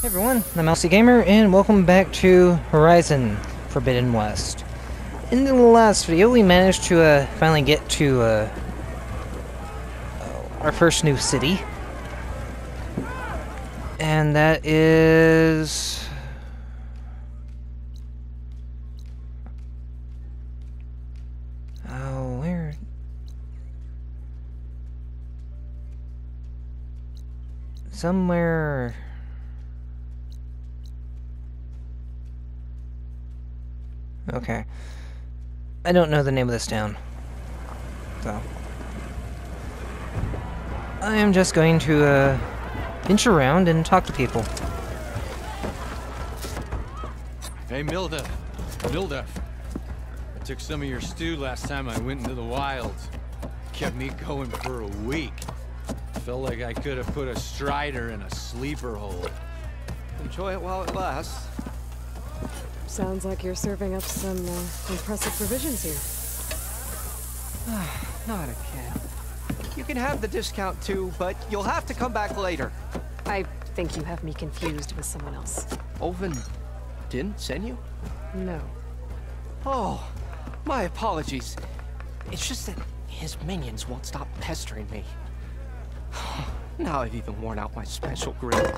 Hey everyone, I'm Elsie Gamer, and welcome back to Horizon Forbidden West. In the last video, we managed to finally get to our first new city. And that is... oh, where... somewhere... okay. I don't know the name of this town. So. I am just going to, inch around and talk to people. Hey, Milda. Milda. I took some of your stew last time I went into the wilds. Kept me going for a week. Felt like I could have put a strider in a sleeper hole. Enjoy it while it lasts. Sounds like you're serving up some impressive provisions here. Not again. You can have the discount too, but you'll have to come back later. I think you have me confused with someone else. Oven didn't send you? No. Oh, my apologies. It's just that his minions won't stop pestering me. Now I've even worn out my special grill.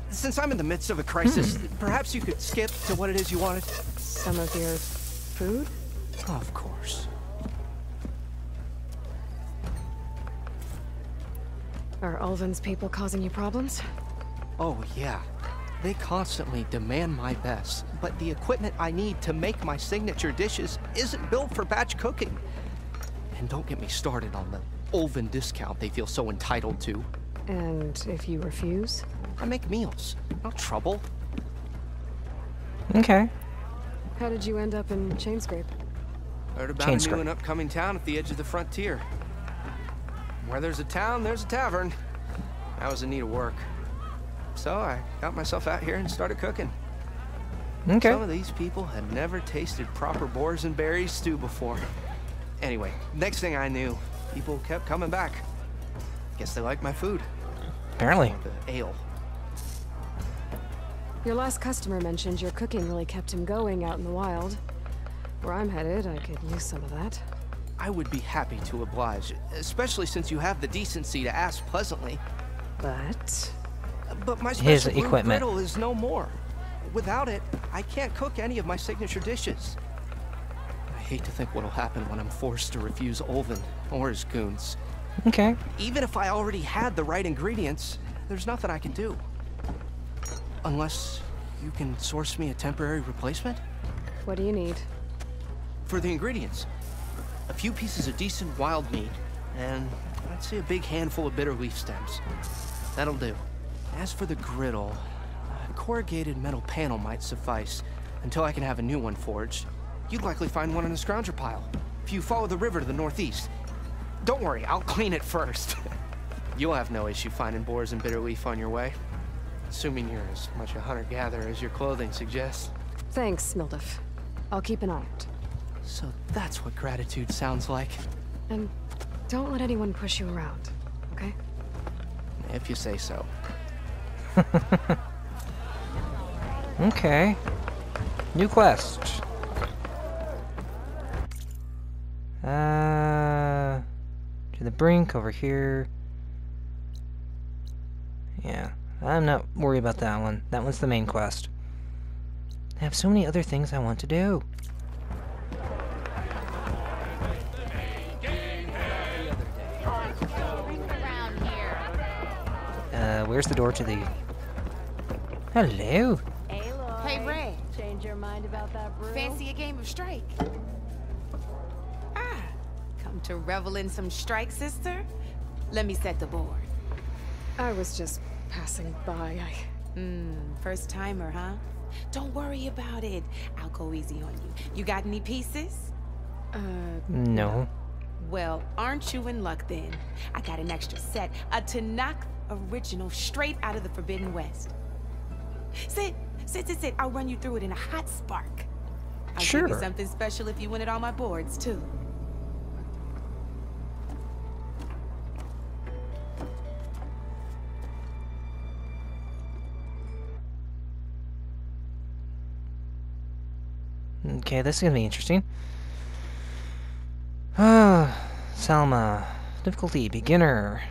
Since I'm in the midst of a crisis, perhaps you could skip to what it is you wanted? Some of your food? Of course. Are Ulvin's people causing you problems? Oh, yeah. They constantly demand my best, but the equipment I need to make my signature dishes isn't built for batch cooking. And don't get me started on the Ulvin discount they feel so entitled to. And if you refuse? I make meals, no trouble. Okay. How did you end up in Chainscrape? Heard about a new and upcoming town at the edge of the frontier. Where there's a town, there's a tavern. I was in need of work. So I got myself out here and started cooking. Okay. Some of these people had never tasted proper boars and berries stew before. Anyway, next thing I knew, people kept coming back. Guess they liked my food. Apparently. The ale. Your last customer mentioned your cooking really kept him going out in the wild. Where I'm headed, I could use some of that. I would be happy to oblige, especially since you have the decency to ask pleasantly. But my his special blue equipment griddle is no more. Without it, I can't cook any of my signature dishes. I hate to think what'll happen when I'm forced to refuse Ulvin or his goons. Okay. Even if I already had the right ingredients, there's nothing I can do. Unless you can source me a temporary replacement? what do you need? For the ingredients, a few pieces of decent wild meat, and I'd say a big handful of bitter leaf stems. That'll do. As for the griddle, a corrugated metal panel might suffice until I can have a new one forged. You'd likely find one in a scrounger pile if you follow the river to the northeast. Don't worry, I'll clean it first. You'll have no issue finding boars and bitter leaf on your way. Assuming you're as much a hunter-gatherer as your clothing suggests. Thanks, Mildif. I'll keep an eye out. So that's what gratitude sounds like. And don't let anyone push you around, okay? If you say so. Okay. New quest. To the brink over here. Yeah, I'm not worried about that one. That one's the main quest. I have so many other things I want to do. Where's the door to the... Hello. Hey, Ray. Change your mind about that brew? Fancy a game of strike? Ah, come to revel in some strike, sister? Let me set the board. I was just passing by. First timer, huh? Don't worry about it. I'll go easy on you. You got any pieces? No. Well, aren't you in luck then? I got an extra set, a Tanakh original straight out of the Forbidden West. Sit. I'll run you through it in a hot spark. I'll Sure. give you something special if you win it on my boards, too. Okay, this is gonna be interesting. Ah, Salma. Difficulty, beginner.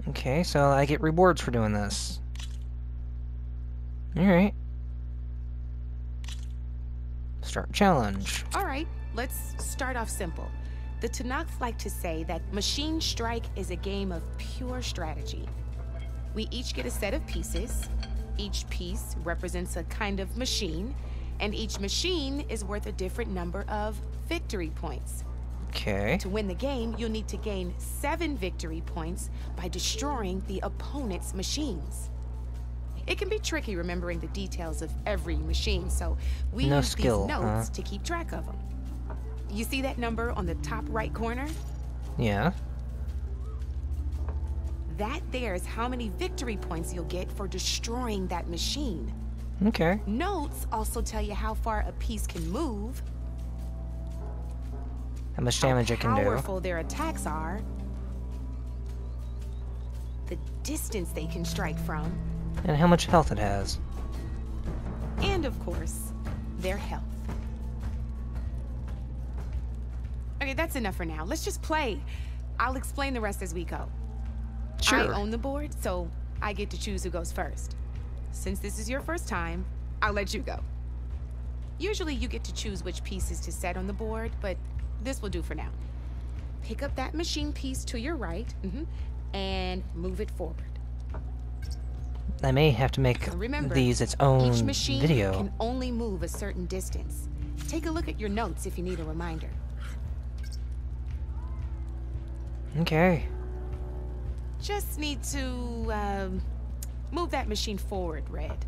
Okay, so I get rewards for doing this. Alright. Start challenge. All right, let's start off simple. The Tanakhs like to say that Machine Strike is a game of pure strategy. We each get a set of pieces. Each piece represents a kind of machine, and each machine is worth a different number of victory points. Okay. To win the game, you'll need to gain 7 victory points by destroying the opponent's machines. It can be tricky remembering the details of every machine, so we No use skill, these notes to keep track of them. You see that number on the top right corner? Yeah. That there is how many victory points you'll get for destroying that machine. Okay. Notes also tell you how far a piece can move, How much damage it can how do. powerful their attacks are, the distance they can strike from, And how much health it has. and of course, their health. Okay, that's enough for now. Let's just play. I'll explain the rest as we go. Sure. I own the board, so I get to choose who goes first. Since this is your first time, I'll let you go. Usually you get to choose which pieces to set on the board, but this will do for now. Pick up that machine piece to your right, and move it forward. I may have to make Remember, these its own each machine video. can only move a certain distance. Take a look at your notes if you need a reminder. Okay. Just need to, move that machine forward, Red.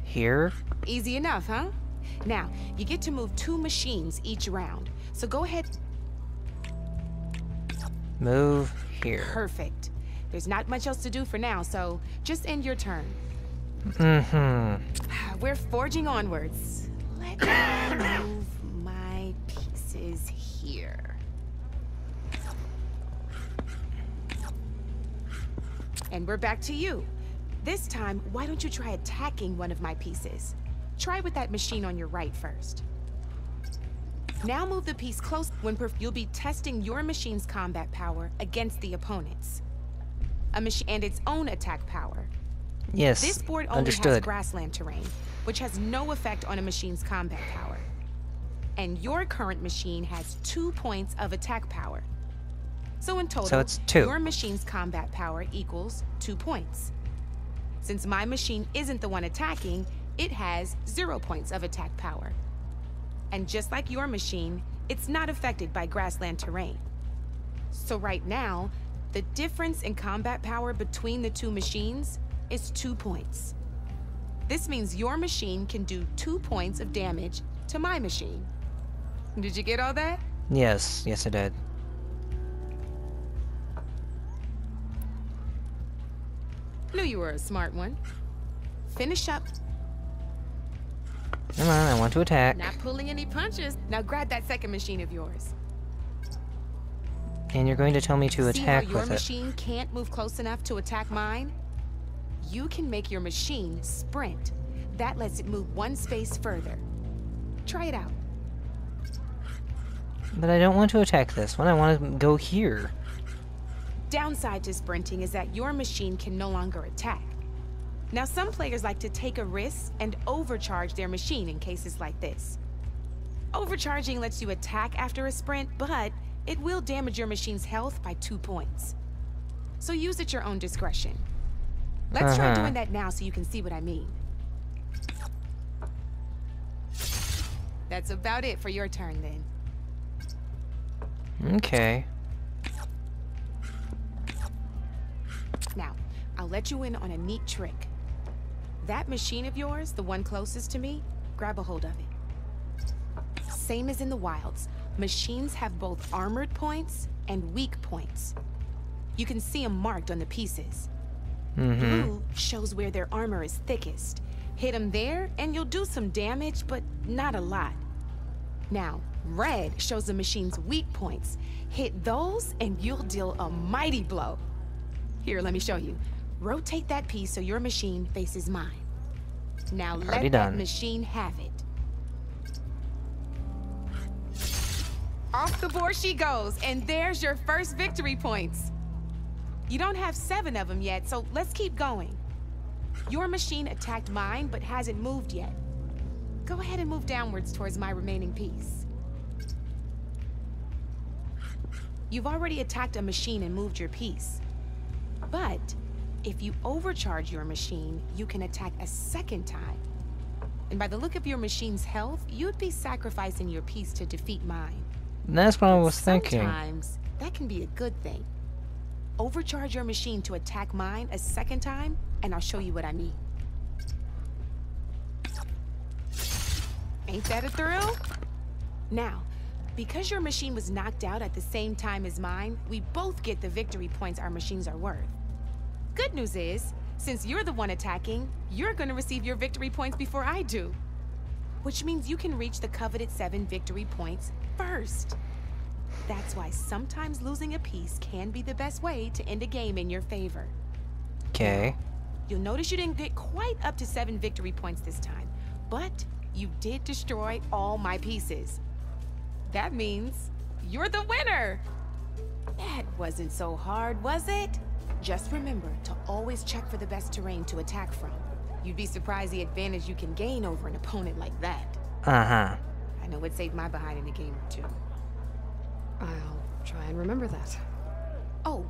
Here. Easy enough, huh? Now, you get to move 2 machines each round. So go ahead. Move here. Perfect. There's not much else to do for now, so just end your turn. We're forging onwards. Let me move my pieces here. And we're back to you. This time, why don't you try attacking one of my pieces? Try with that machine on your right first. Now move the piece close. You'll be testing your machine's combat power against the opponent's. A machine and its own attack power. Yes. This board only has Understood. grassland terrain, which has no effect on a machine's combat power. And your current machine has 2 points of attack power. So in total, So it's 2. your machine's combat power equals 2 points. Since my machine isn't the one attacking, it has 0 points of attack power. And just like your machine, it's not affected by grassland terrain. So right now, the difference in combat power between the 2 machines is 2 points. This means your machine can do 2 points of damage to my machine. Did you get all that? Yes. Yes, I did. Knew you were a smart one. Finish up. Come on, I want to attack. Not pulling any punches. Now grab that second machine of yours. And you're going to tell me to See attack how your with it. machine can't move close enough to attack mine? You can make your machine sprint. That lets it move 1 space further. Try it out. But I don't want to attack this one. I want to go here. Downside to sprinting is that your machine can no longer attack. Now, some players like to take a risk and overcharge their machine in cases like this. Overcharging lets you attack after a sprint, but it will damage your machine's health by 2 points. So use at your own discretion. Let's try doing that now so you can see what I mean. That's about it for your turn, then. Okay. Now, I'll let you in on a neat trick. That machine of yours, the one closest to me, grab a hold of it. Same as in the wilds, machines have both armored points and weak points. You can see them marked on the pieces. Blue shows where their armor is thickest. Hit them there, and you'll do some damage, but not a lot. Now, red shows the machine's weak points. Hit those, and you'll deal a mighty blow. Here, let me show you. Rotate that piece so your machine faces mine. Now Already let done. that machine have it. Off the board she goes, and there's your first victory points. You don't have 7 of them yet, so let's keep going. Your machine attacked mine, but hasn't moved yet. Go ahead and move downwards towards my remaining piece. You've already attacked a machine and moved your piece. But if you overcharge your machine, you can attack a second time. And by the look of your machine's health, you'd be sacrificing your piece to defeat mine. That's what I was thinking. Sometimes that can be a good thing. Overcharge your machine to attack mine a second time, and I'll show you what I mean. Ain't that a thrill? Now, because your machine was knocked out at the same time as mine, we both get the victory points our machines are worth. Good news is, since you're the one attacking, you're gonna receive your victory points before I do. Which means you can reach the coveted 7 victory points first. That's why sometimes losing a piece can be the best way to end a game in your favor. Okay. You'll notice you didn't get quite up to 7 victory points this time, but you did destroy all my pieces. That means you're the winner! That wasn't so hard, was it? Just remember to always check for the best terrain to attack from. You'd be surprised the advantage you can gain over an opponent like that. Uh-huh. I know it saved my behind in a game or 2. I'll try and remember that. Oh,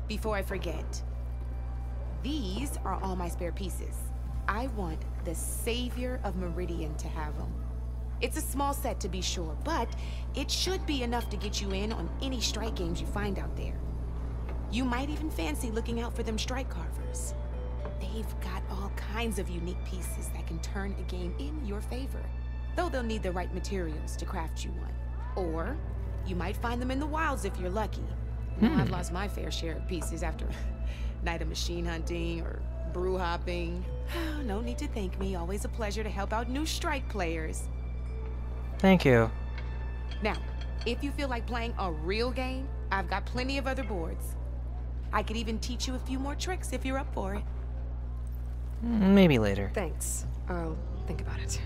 before I forget, these are all my spare pieces. I want the Savior of Meridian to have them. It's a small set to be sure, but it should be enough to get you in on any strike games you find out there. You might even fancy looking out for them strike carvers. They've got all kinds of unique pieces that can turn a game in your favor, though they'll need the right materials to craft you one. Or you might find them in the wilds if you're lucky. Now, I've lost my fair share of pieces after a night of machine hunting or brew hopping. No need to thank me. Always a pleasure to help out new strike players. Thank you. Now, if you feel like playing a real game, I've got plenty of other boards. I could even teach you a few more tricks if you're up for it. Maybe later. Thanks. I'll think about it.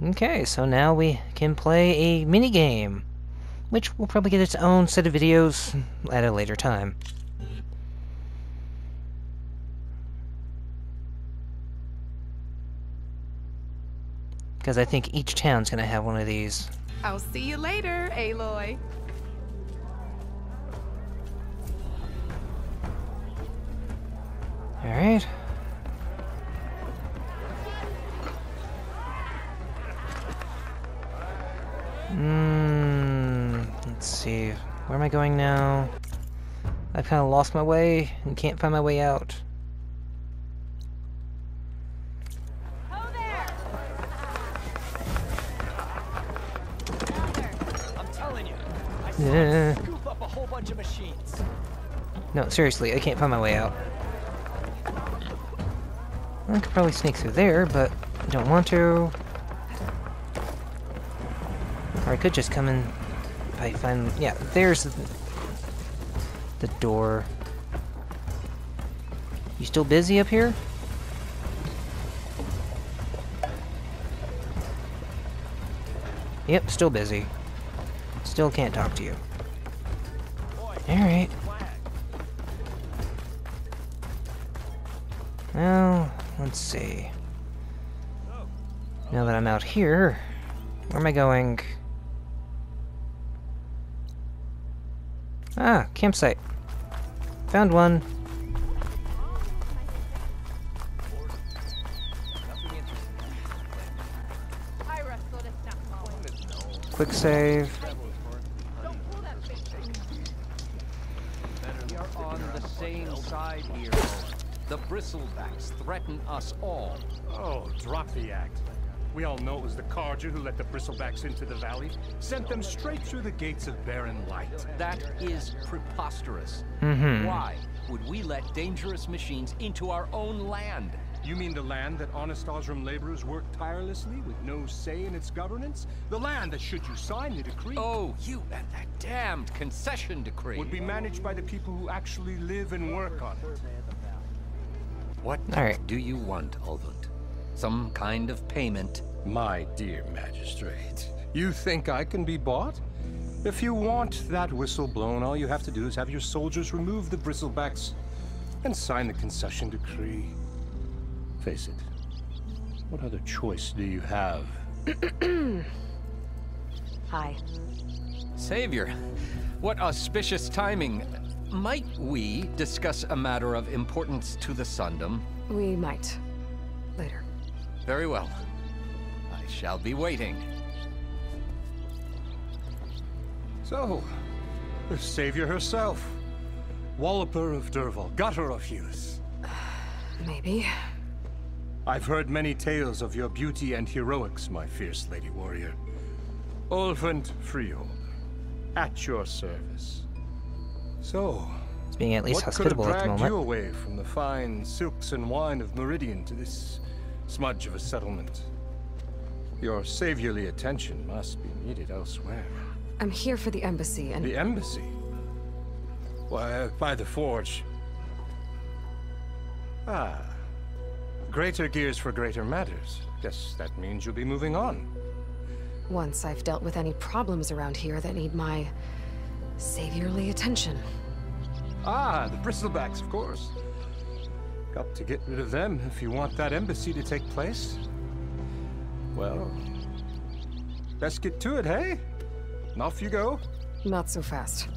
Okay, so now we can play a mini-game, which will probably get its own set of videos at a later time. Because I think each town's gonna have one of these. I'll see you later, Aloy. Alright. Let's see. Where am I going now? I've kind of lost my way and can't find my way out. Oh there! I'm telling you, I Yeah. scoop up a whole bunch of machines. No, seriously, I can't find my way out. I could probably sneak through there, but I don't want to. Or I could just come in if I find... Yeah, there's the door. You still busy up here? Yep, still busy. Still can't talk to you. Alright. Well, let's see. Now that I'm out here, where am I going? Ah, campsite. Found one. Quick save. We are on the same side here. The bristlebacks threaten us all. Oh, drop the act. We all know it was the Carja who let the bristlebacks into the valley, sent them straight through the gates of barren light. That is preposterous. Mm-hmm. Why would we let dangerous machines into our own land? You mean the land that honest Osram laborers work tirelessly with no say in its governance? The land that, should you sign the decree... Oh, you and that damned concession decree. ...would be managed by the people who actually live and work on it. What do you want, Ulvund? Some kind of payment? My dear magistrate, you think I can be bought? If you want that whistle blown, all you have to do is have your soldiers remove the bristlebacks and sign the concession decree. Face it, what other choice do you have? Hi. Savior, what auspicious timing. Might we discuss a matter of importance to the Sundom? We might. Later. Very well. I shall be waiting. So, the savior herself. Walloper of Derval, gutter of Hughes. Maybe. I've heard many tales of your beauty and heroics, my fierce lady warrior. Ulvund Freehold, at your service. So, It's being at least what could have hospitable at the dragged you moment. away from the fine silks and wine of Meridian to this smudge of a settlement? Your saviorly attention must be needed elsewhere. I'm here for the embassy and... The embassy? Why, by the forge. Ah. Greater gears for greater matters. Guess that means you'll be moving on. Once I've dealt with any problems around here that need my saviorly attention. Ah, the bristlebacks, of course. Got to get rid of them if you want that embassy to take place. Well, let's get to it, hey? And off you go. Not so fast.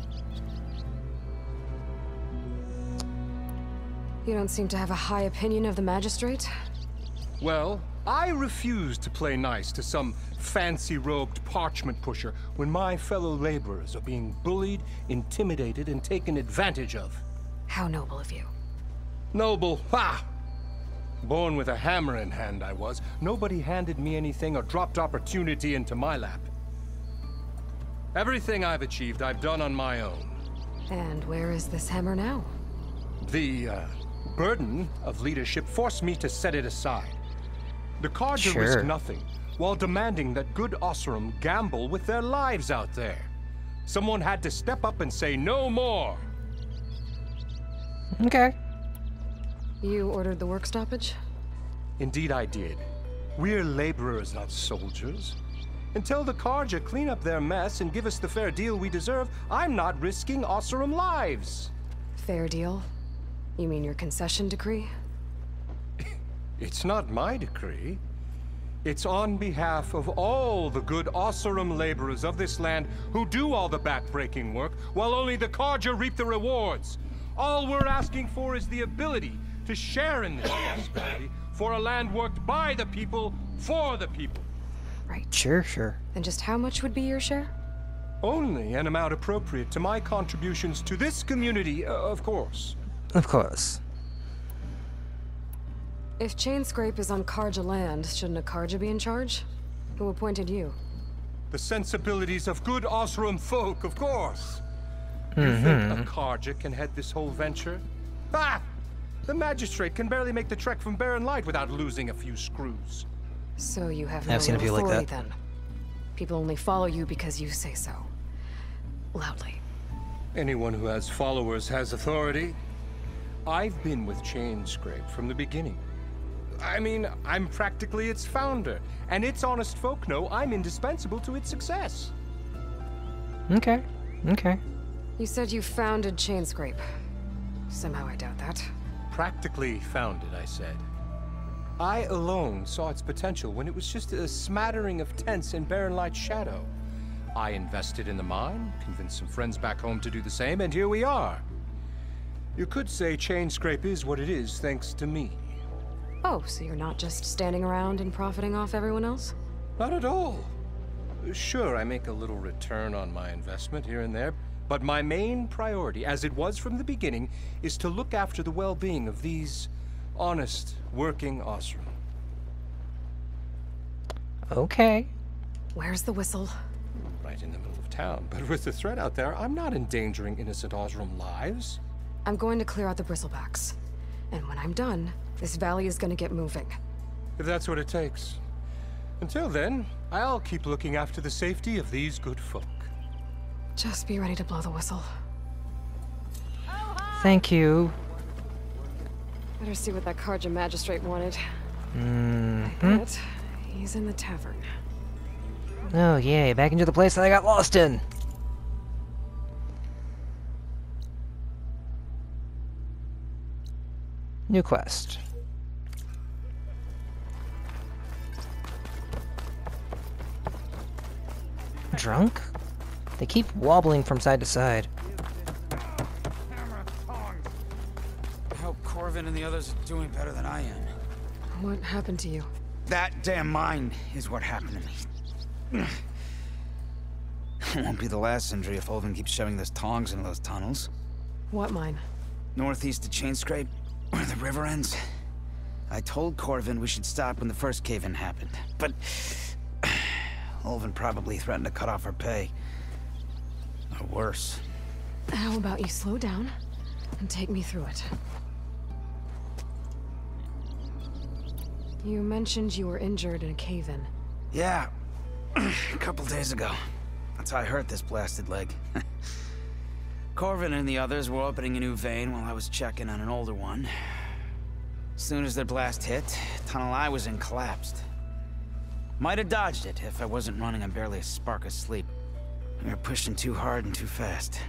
You don't seem to have a high opinion of the magistrate? Well, I refuse to play nice to some fancy-robed parchment pusher when my fellow laborers are being bullied, intimidated, and taken advantage of. How noble of you. Noble, ha! Born with a hammer in hand, I was. Nobody handed me anything or dropped opportunity into my lap. Everything I've achieved, I've done on my own. And where is this hammer now? The, burden of leadership forced me to set it aside. The Carja risk nothing, while demanding that good Osram gamble with their lives out there. Someone had to step up and say no more. Okay. You ordered the work stoppage? Indeed I did. We're laborers, not soldiers. Until the Carja clean up their mess and give us the fair deal we deserve, I'm not risking Osram lives. Fair deal? You mean your concession decree? It's not my decree. It's on behalf of all the good Osram laborers of this land who do all the back-breaking work, while only the Carja reap the rewards. All we're asking for is the ability to share in this prosperity for a land worked by the people, for the people. Right. Sure. And just how much would be your share? Only an amount appropriate to my contributions to this community, of course. Of course. If Chainscrape is on Carja land, shouldn't a Carja be in charge? Who appointed you? The sensibilities of good Osram folk, of course. You think a Carja can head this whole venture? Ah! The magistrate can barely make the trek from Barren Light without losing a few screws. So you have no I've seen a few authority like that. then. People only follow you because you say so. Loudly. Anyone who has followers has authority. I've been with Chainscrape from the beginning. I mean, I'm practically its founder, and its honest folk know I'm indispensable to its success. Okay. You said you founded Chainscrape. Somehow I doubt that. Practically founded, I said. I alone saw its potential when it was just a smattering of tents in Barren Light's shadow. I invested in the mine, convinced some friends back home to do the same, and here we are. You could say Chainscrape is what it is thanks to me. Oh, so you're not just standing around and profiting off everyone else? Not at all. Sure, I make a little return on my investment here and there, but my main priority, as it was from the beginning, is to look after the well-being of these honest, working Osram. Okay. Where's the whistle? Right in the middle of town, but with the threat out there, I'm not endangering innocent Osram lives. I'm going to clear out the bristlebacks. And when I'm done, This valley is gonna get moving. If that's what it takes. Until then, I'll keep looking after the safety of these good folk. Just be ready to blow the whistle. Thank you. Better see what that Karja magistrate wanted. Mm-hmm. But he's in the tavern. Oh, yay. Back into the place that I got lost in. New quest. Drunk? They keep wobbling from side to side. I hope Corvin and the others are doing better than I am. What happened to you? That damn mine is what happened to me. It won't be the last injury if Olvin keeps shoving those tongs into those tunnels. What mine? Northeast of Chainscrape, where the river ends. I told Corvin we should stop when the first cave-in happened, but Olvin probably threatened to cut off our pay. Or worse. How about you slow down and take me through it? You mentioned you were injured in a cave-in. Yeah, a couple days ago. That's how I hurt this blasted leg. Corvin and the others were opening a new vein while I was checking on an older one. As soon as their blast hit, the tunnel I was in collapsed. Might have dodged it if I wasn't running on barely a spark of sleep. We were pushing too hard and too fast.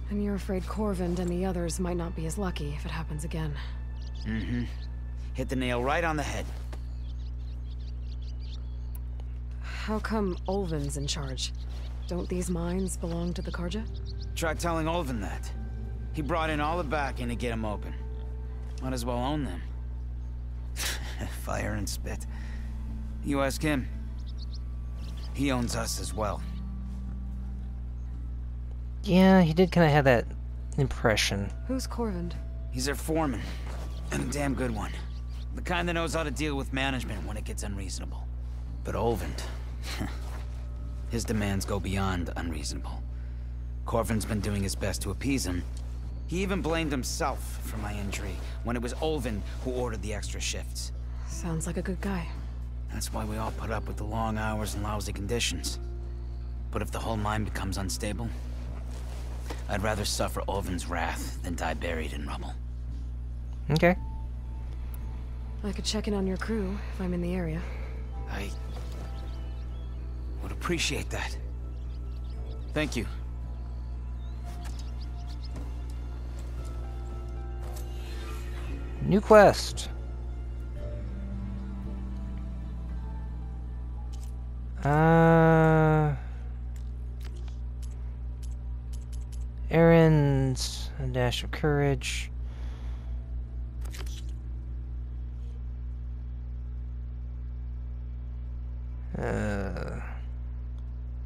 And you're afraid Corvin and the others might not be as lucky if it happens again. Mm-hmm. Hit the nail right on the head. How come Olvin's in charge? Don't these mines belong to the Karja? Try telling Olvin that. He brought in all the backing to get them open. Might as well own them. Fire and spit. You ask him. He owns us as well. Yeah, he did kind of have that impression. Who's Corvin? He's their foreman. And a damn good one. The kind that knows how to deal with management when it gets unreasonable. But Olvin... his demands go beyond unreasonable. Corvin's been doing his best to appease him. He even blamed himself for my injury, when it was Olvin who ordered the extra shifts. Sounds like a good guy. That's why we all put up with the long hours and lousy conditions. But if the whole mine becomes unstable, I'd rather suffer Olvin's wrath than die buried in rubble. Okay. I could check in on your crew if I'm in the area. I would appreciate that. Thank you. New quest. Errands, a dash of courage.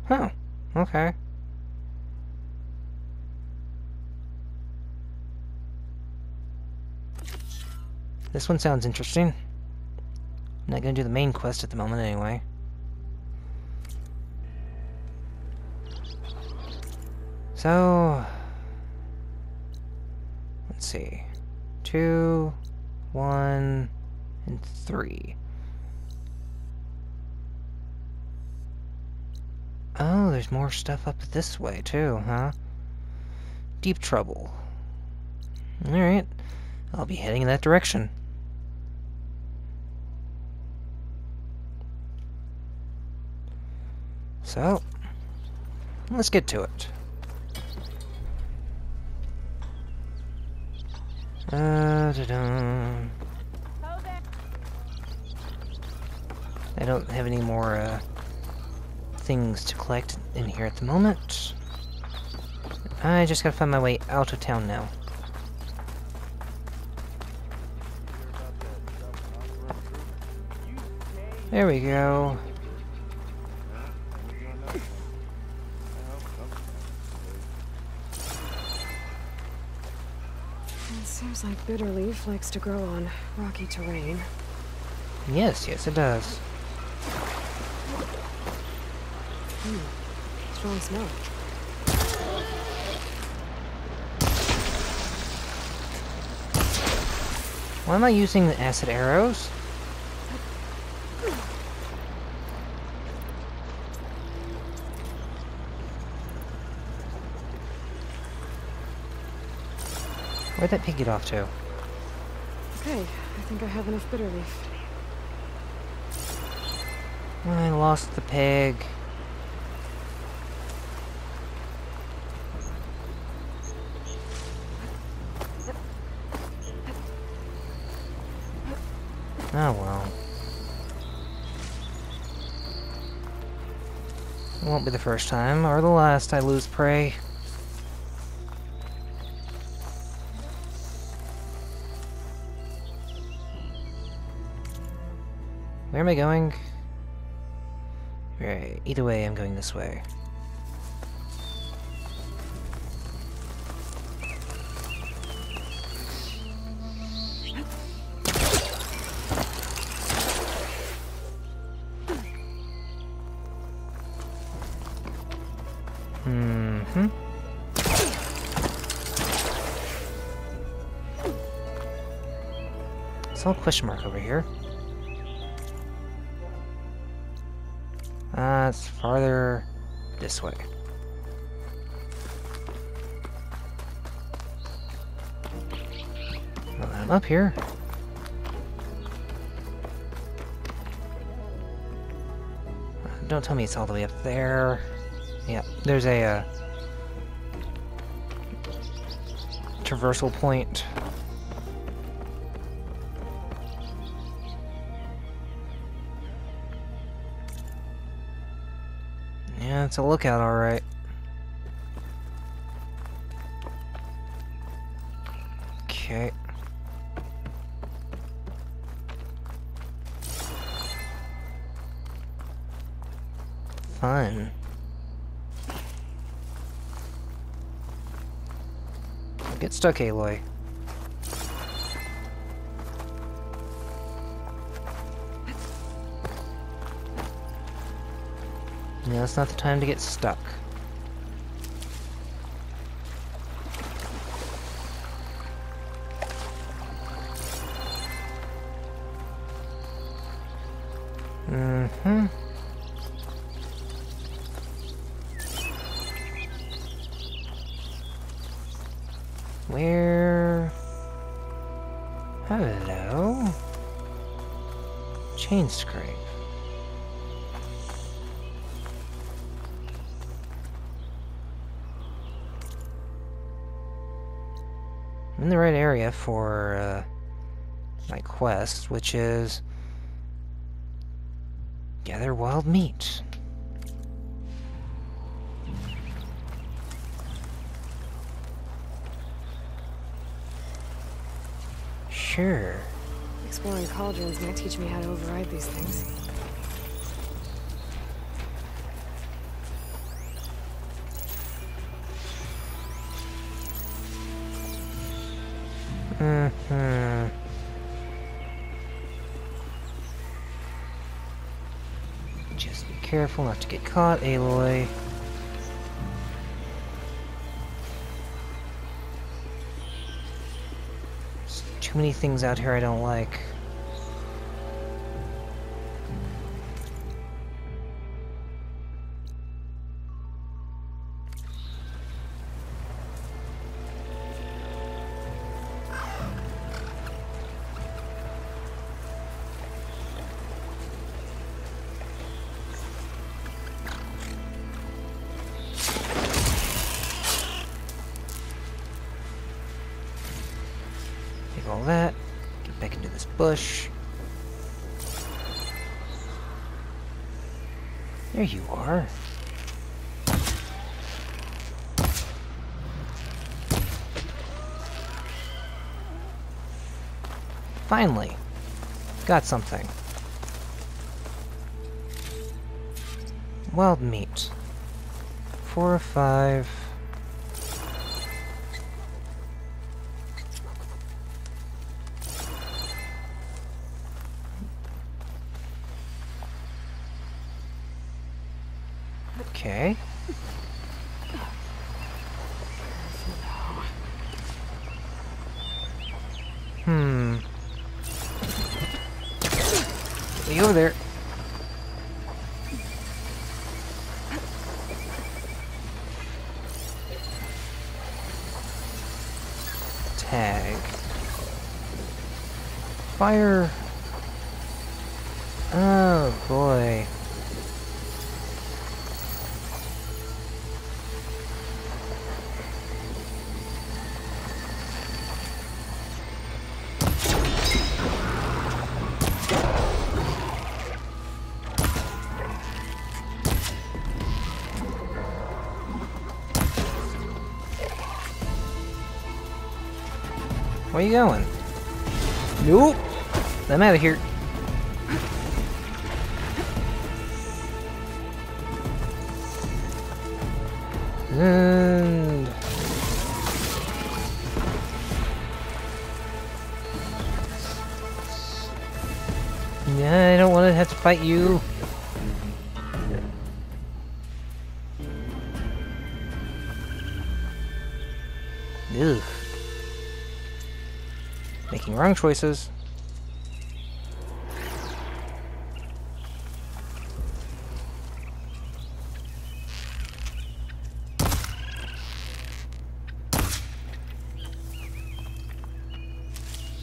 Huh. Okay. This one sounds interesting. I'm not gonna do the main quest at the moment anyway. So... let's see. 2, 1, and 3. Oh, there's more stuff up this way too, huh? Deep trouble. Alright. I'll be heading in that direction. So, let's get to it. Da-dum. I don't have any more things to collect in here at the moment. I just gotta find my way out of town now. There we go. It seems like Bitterleaf likes to grow on rocky terrain. Yes, yes it does. Strong smell. Why am I using the acid arrows? Where'd that pig get off to? Okay, I think I have enough bitter leaf. I lost the pig. Oh well. It won't be the first time, or the last I lose prey. Where am I going? Right, either way, I'm going this way. Mm-hmm. It's all question mark over here. It's farther this way. Well, I'm up here. Don't tell me it's all the way up there. Yeah, there's a traversal point. Yeah, it's a lookout, alright. Okay. Fun. Get stuck, Aloy. No, it's not the time to get stuck. Mm-hmm. Where? Hello? Chainscrape. I'm in the right area for my quest, which is gather wild meat. Sure. Exploring cauldrons might teach me how to override these things. Mm-hmm. Just be careful not to get caught, Aloy. There's too many things out here I don't like. All that, get back into this bush. There you are. Finally, got something. Wild meat. 4 or 5. Okay. over there. Tag. Fire. Oh boy. Where you going? Nope. I'm out of here. And yeah, I don't want to have to fight you. Ugh. Making wrong choices.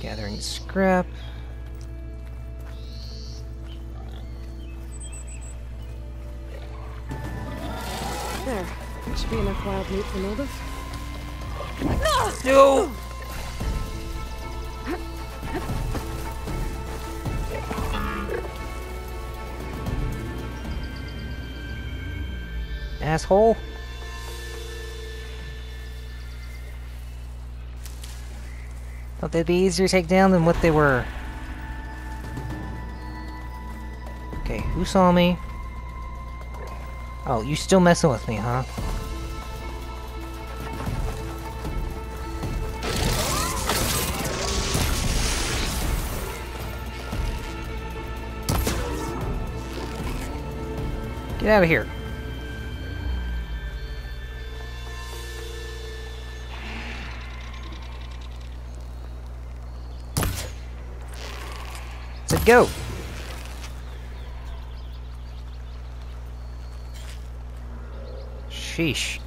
Gathering scrap. There. Should be enough wild meat for Mildev. No! Asshole. Thought they'd be easier to take down than what they were. Okay, who saw me? Oh, you still messing with me, huh? Get out of here. Said go. Sheesh.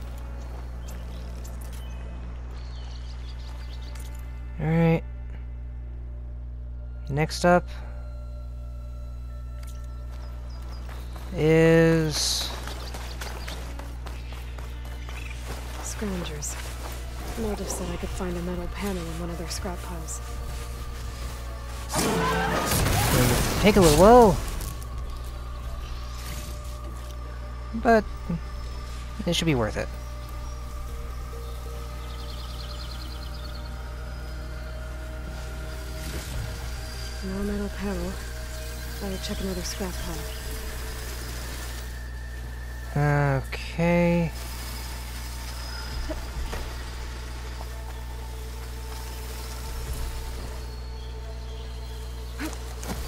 Alright. Next up is Scavengers. Mildev said I could find a metal panel in one of their scrap piles. take a little while, but it should be worth it. No metal panel. Better check another scrap pile. Okay.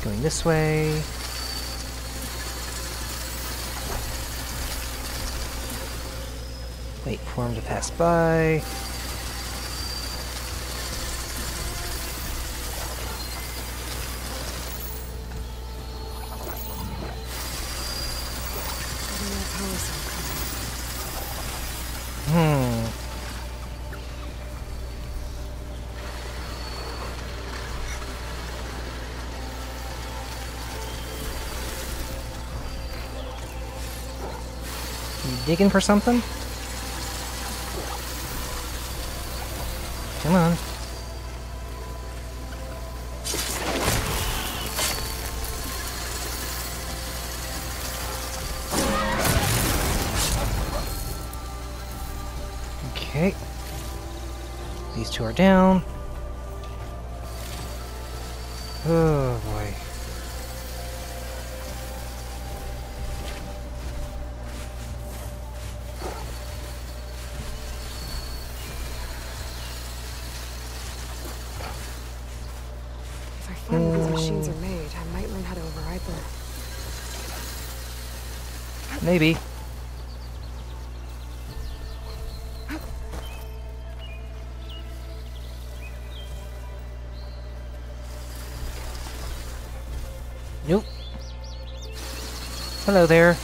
Going this way. Wait for him to pass by. You digging for something? Come on. Okay. These two are down. Oh boy. If I find where these machines are made, I might learn how to override them. Maybe. Nope. Hello there.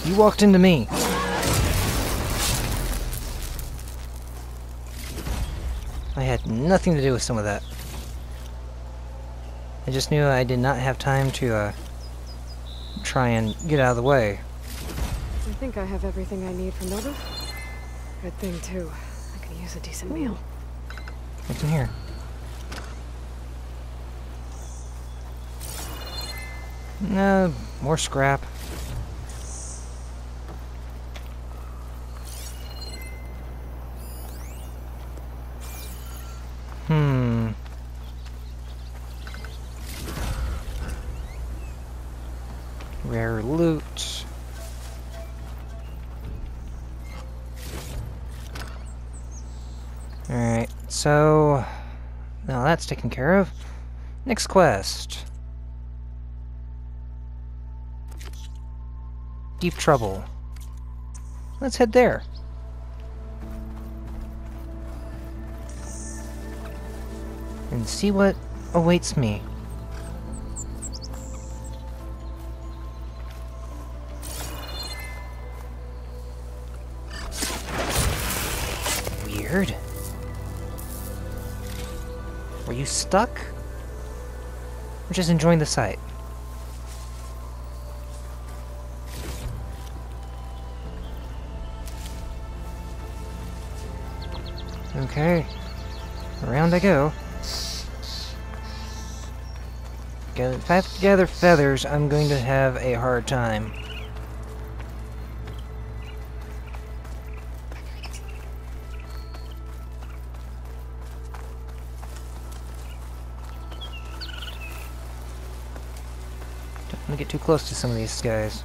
You walked into me. I had nothing to do with some of that. I just knew I did not have time to try and get out of the way. I think I have everything I need for Nova. Good thing, too. I could use a decent meal. What's in here? No, more scrap. Rare loot. Alright, so now that's taken care of. Next quest. Deep trouble. Let's head there. And see what awaits me. Weird. Were you stuck? Or just enjoying the sight? Okay. Around I go. If I have to gather feathers, I'm going to have a hard time. Don't want to get too close to some of these guys.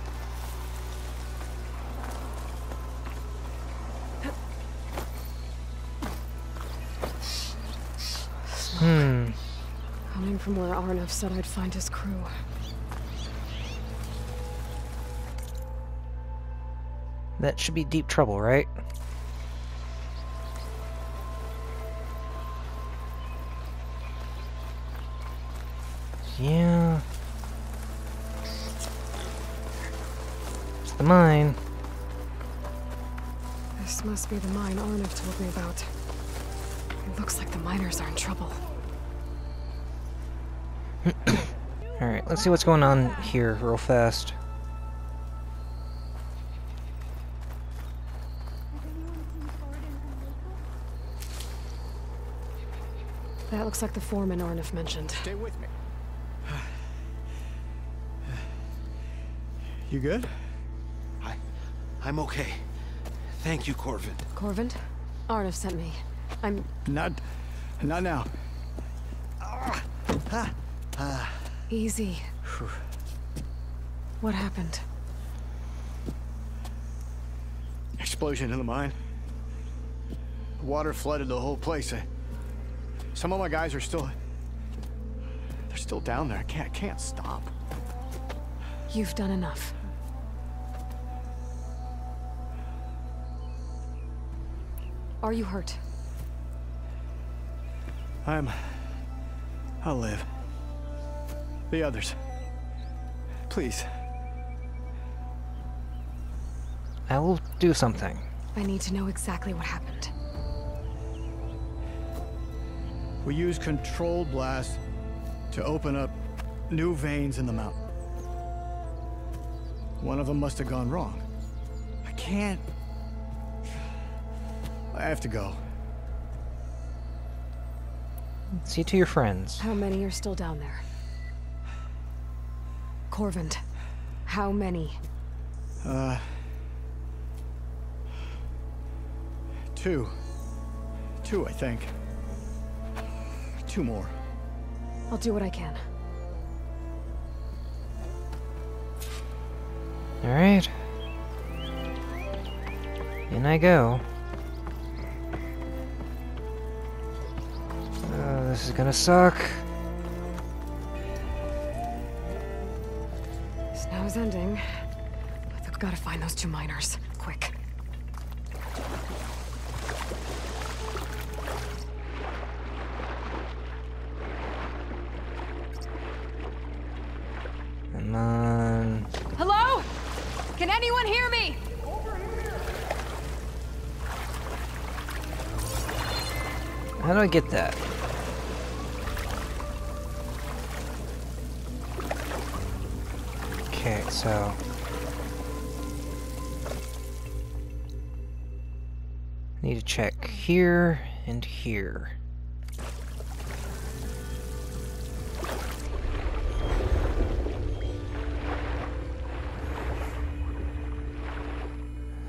Coming from where Arnav said I'd find his crew. That should be deep trouble, right? Yeah. It's the mine. This must be the mine Arnav told me about. It looks like the miners are in trouble. Alright, let's see what's going on here real fast. That looks like the foreman Arnav mentioned. Stay with me. You good? I'm okay. Thank you, Corvin. Corvin? Arnav sent me. I'm... Not now. Easy. What happened? Explosion in the mine. Water flooded the whole place. Some of my guys are still... They're still down there. I can't stop. You've done enough. Are you hurt? I'll live. The others. Please. I will do something. I need to know exactly what happened. We used controlled blast to open up new veins in the mountain. One of them must have gone wrong. I have to go. See to your friends. How many are still down there? Corvin, how many? 2. 2, I think. 2 more. I'll do what I can. Alright. In I go. This is gonna suck. Snow's ending. But they've got to find those 2 miners. quick. Come on. Hello? Can anyone hear me? How do I get that? Okay, so... need to check here and here.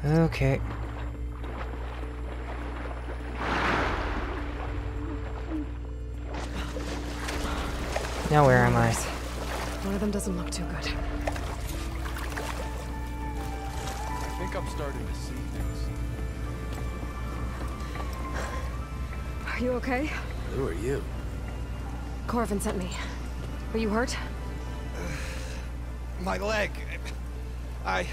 Okay. Now where am I? One of them doesn't look too good. I think I'm starting to see things. Are you okay? Who are you? Corvin sent me. Are you hurt? My leg. I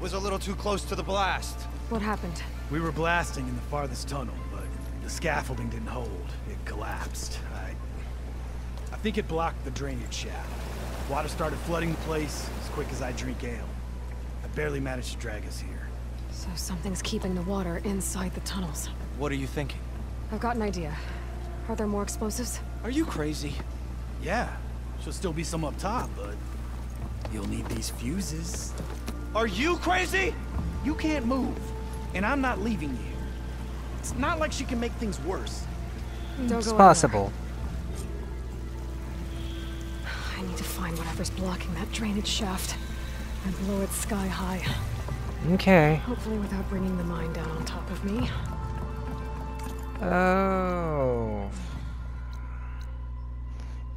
was a little too close to the blast. What happened? We were blasting in the farthest tunnel, but the scaffolding didn't hold. It collapsed. I think it blocked the drainage shaft. Water started flooding the place as quick as I drink ale. I barely managed to drag us here. So something's keeping the water inside the tunnels. What are you thinking? I've got an idea. Are there more explosives? Are you crazy? Yeah, should still be some up top, but you'll need these fuses. Are you crazy? You can't move, and I'm not leaving you. It's not like she can make things worse. Don't It's go possible. I need to find whatever's blocking that drainage shaft and blow it sky high. Okay. Hopefully without bringing the mine down on top of me. Oh.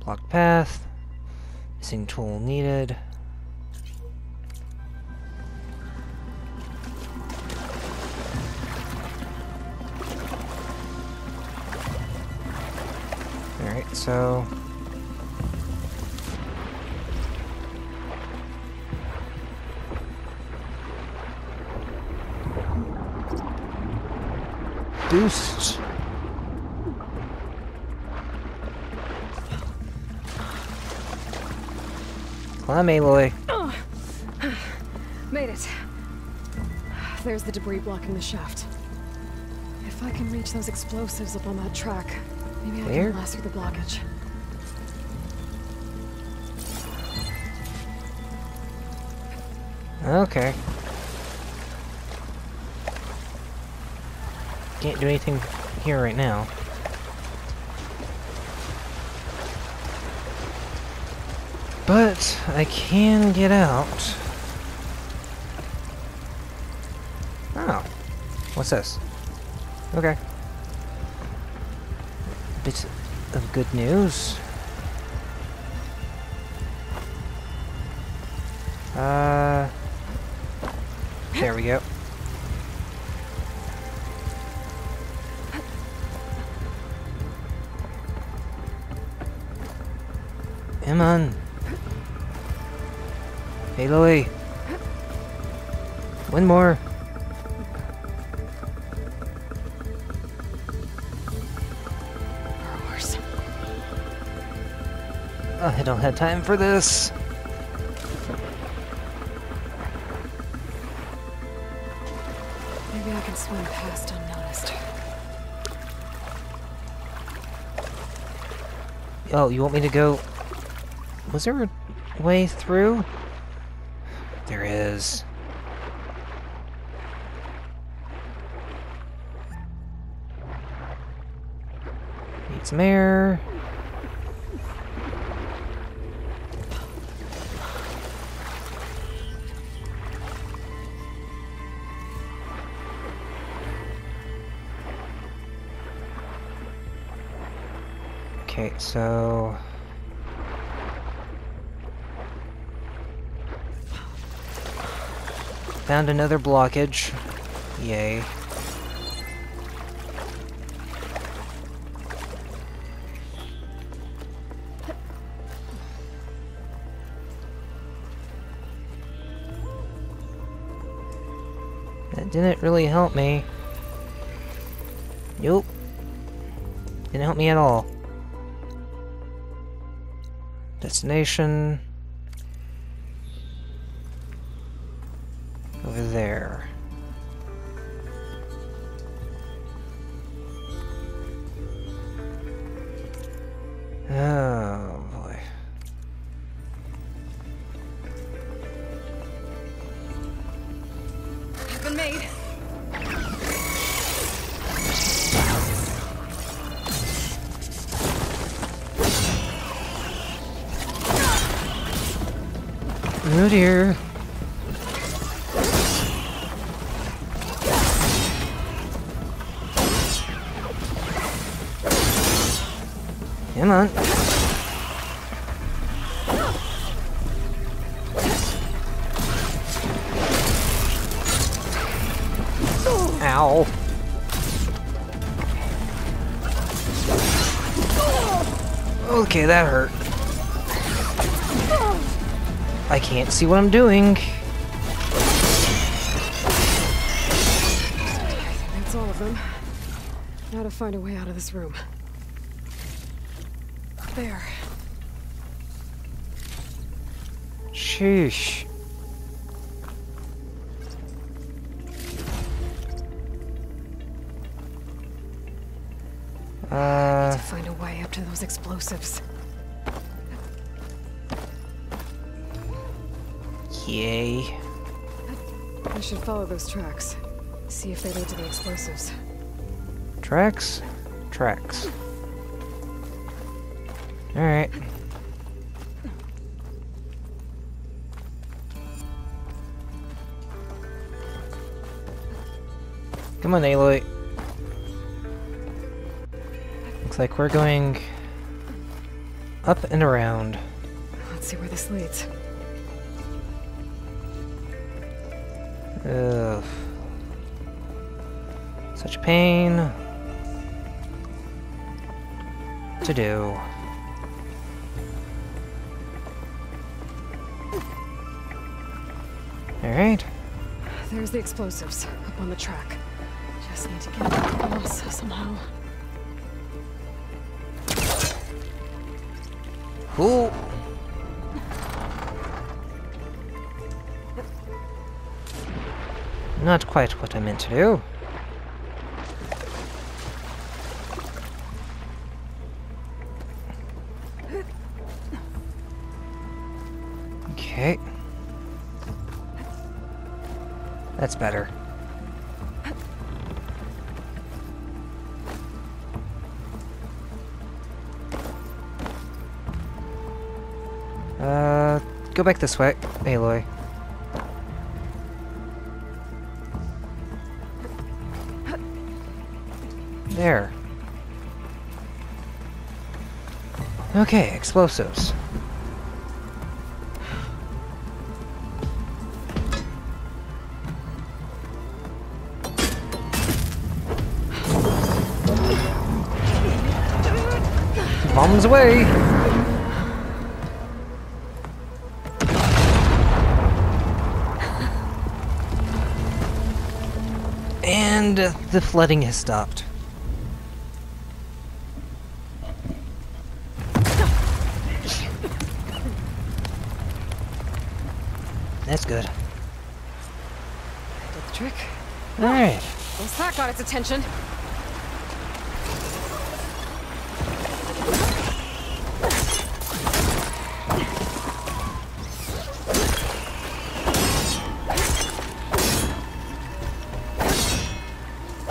Blocked path. Missing tool needed. Alright, so... boost. Climb, Aloy. Made it. There's the debris blocking the shaft. If I can reach those explosives up on that track, maybe I Where? can blast through the blockage. Okay. Can't do anything here right now. But I can get out. Oh. What's this? Okay. Bit of good news. There we go. Come on. Aloy. One more. Burrowers. I don't have time for this. Maybe I can swim past unnoticed. Oh, you want me to go... Was there a way through? There is. Need some air. Okay, so... Found another blockage. Yay. That didn't really help me. Nope. Didn't help me at all. Destination. Over there. Oh boy. Been made. Oh dear. Come on. Ow. Okay, that hurt. I can't see what I'm doing. That's all of them. Now to find a way out of this room. There. Sheesh. I need to find a way up to those explosives. Yay. I should follow those tracks. See if they lead to the explosives. Tracks? Tracks. Alright. Come on, Aloy. Looks like we're going up and around. Let's see where this leads. Ugh. Such pain to do. Alright. There's the explosives up on the track. Just need to get across somehow. Cool. Not quite what I meant to do. Okay. That's better. Go back this way, Aloy. There. Okay, explosives. Bombs away! And the flooding has stopped. That's good. Did the trick. Alright. Once that got its attention.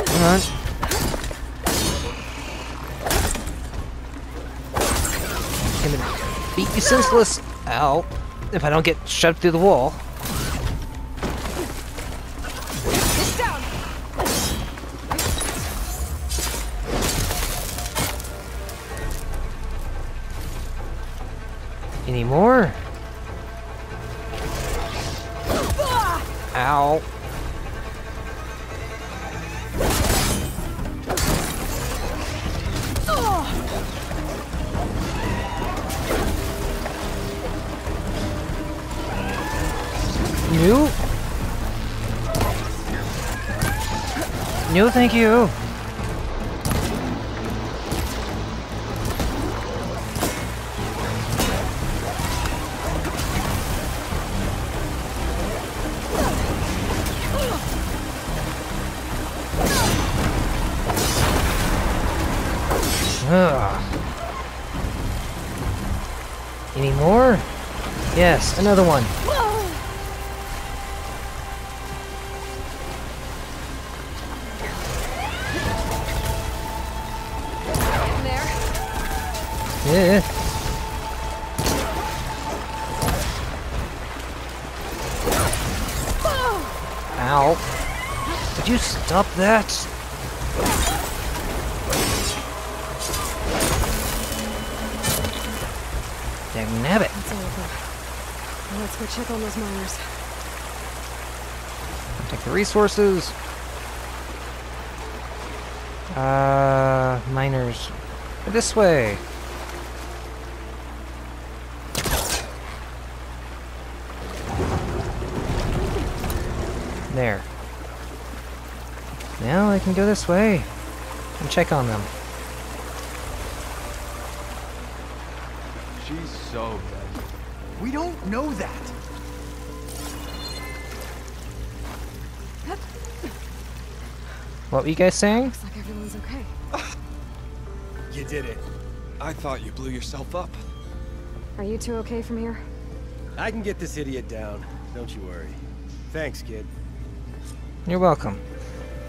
Come on. I'm gonna beat you senseless. Ow. If I don't get shoved through the wall. It's down. Any more? Ow. You? No, thank you. Ugh. Any more? Yes, another one. Yeah. Ow. Did you stop that? Dagnabbit. It's over. Now let's go check on those miners. Take the resources. Miners. This way. There. Now I can go this way and check on them. She's so dead. We don't know that. What were you guys saying? Looks like everyone's okay. You did it. I thought you blew yourself up. Are you two okay from here? I can get this idiot down. Don't you worry. Thanks, kid. You're welcome.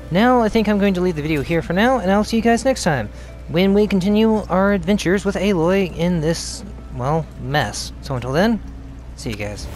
Now, I think I'm going to leave the video here for now, and I'll see you guys next time, when we continue our adventures with Aloy in this, well, mess. So until then, see you guys.